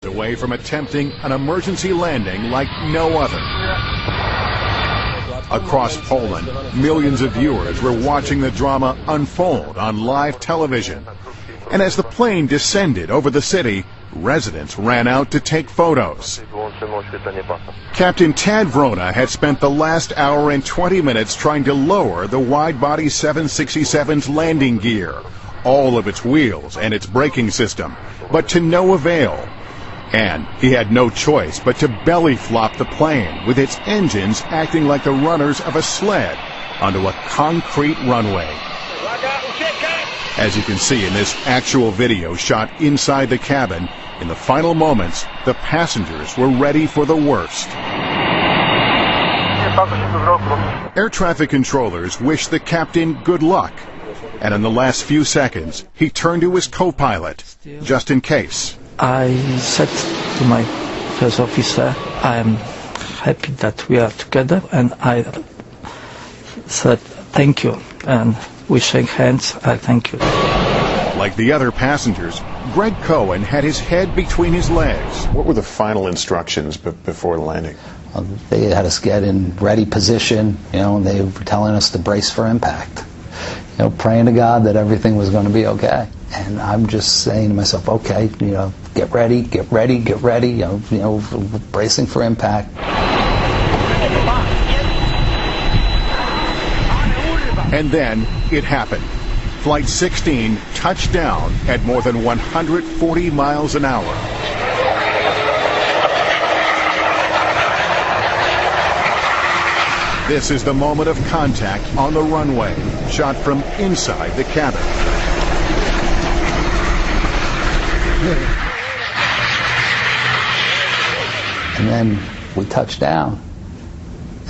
Away from attempting an emergency landing like no other. Across Poland, millions of viewers were watching the drama unfold on live television. And as the plane descended over the city, residents ran out to take photos. Captain Tad Vrona had spent the last hour and 20 minutes trying to lower the wide-body 767's landing gear, all of its wheels and its braking system, but to no avail. And he had no choice but to belly flop the plane, with its engines acting like the runners of a sled, onto a concrete runway. As you can see in this actual video shot inside the cabin, in the final moments, the passengers were ready for the worst. Air traffic controllers wished the captain good luck, and in the last few seconds, he turned to his co-pilot, just in case. I said to my first officer, I am happy that we are together, and I said thank you, and we shake hands. I thank you. Like the other passengers, Greg Cohen had his head between his legs. What were the final instructions before landing? They had us get in ready position, and they were telling us to brace for impact. Praying to God that everything was going to be okay. And I'm just saying to myself, okay, get ready, get ready, get ready, bracing for impact. And then it happened. Flight 16 touched down at more than 140 miles an hour. This is the moment of contact on the runway, shot from inside the cabin. And then we touched down,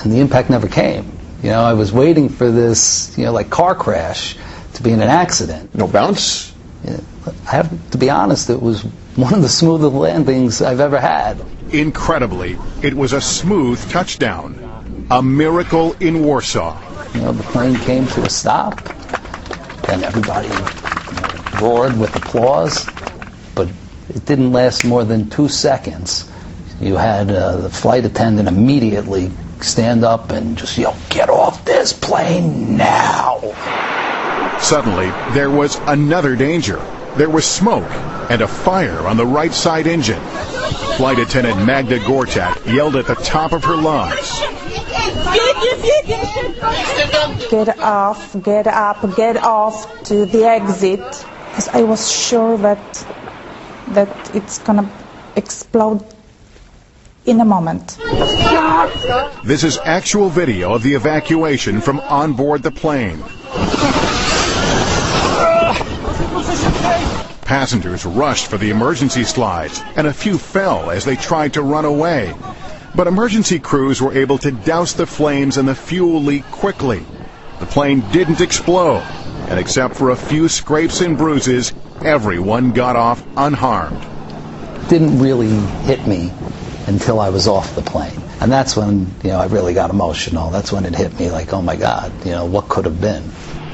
and the impact never came. I was waiting for this, like car crash to be in an accident. No bounce? I have to be honest, it was one of the smoothest landings I've ever had. Incredibly, it was a smooth touchdown. A miracle in Warsaw. The plane came to a stop, and everybody roared with applause, but it didn't last more than 2 seconds. You had the flight attendant immediately stand up and just yell, "Get off this plane now!" Suddenly, there was another danger. There was smoke and a fire on the right side engine. Flight attendant Magda Gortat yelled at the top of her lungs. Get off, get up, get off to the exit. Because I was sure that it's gonna explode in a moment. This is actual video of the evacuation from on board the plane. Passengers rushed for the emergency slides, and a few fell as they tried to run away. But emergency crews were able to douse the flames and the fuel leak quickly. The plane didn't explode, and except for a few scrapes and bruises, everyone got off unharmed. It didn't really hit me until I was off the plane. And that's when, I really got emotional. That's when it hit me like, oh my God, what could have been?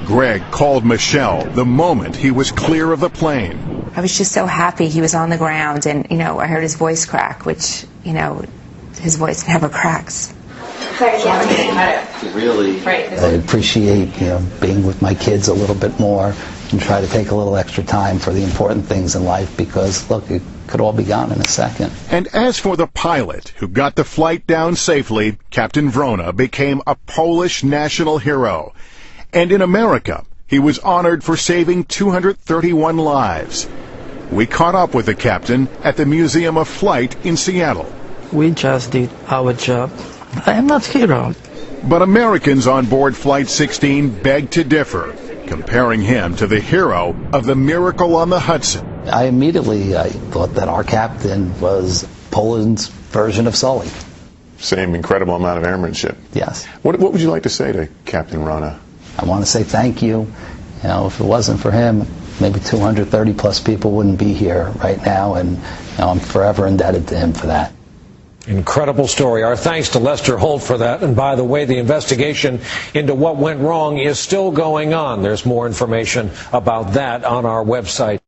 Greg called Michelle the moment he was clear of the plane. I was just so happy he was on the ground, and, I heard his voice crack, which, his voice never cracks. Really, I appreciate, being with my kids a little bit more and try to take a little extra time for the important things in life because, look, it could all be gone in a second. And as for the pilot who got the flight down safely, Captain Vrona became a Polish national hero. And in America, he was honored for saving 231 lives. We caught up with the captain at the Museum of Flight in Seattle. We just did our job. I am not hero. But Americans on board Flight 16 begged to differ, comparing him to the hero of the Miracle on the Hudson. I thought that our captain was Poland's version of Sully. Same incredible amount of airmanship. Yes. What would you like to say to Captain Vrona? I want to say thank you. If it wasn't for him, maybe 230 plus people wouldn't be here right now, and I'm forever indebted to him for that. Incredible story. Our thanks to Lester Holt for that. And by the way, the investigation into what went wrong is still going on. There's more information about that on our website.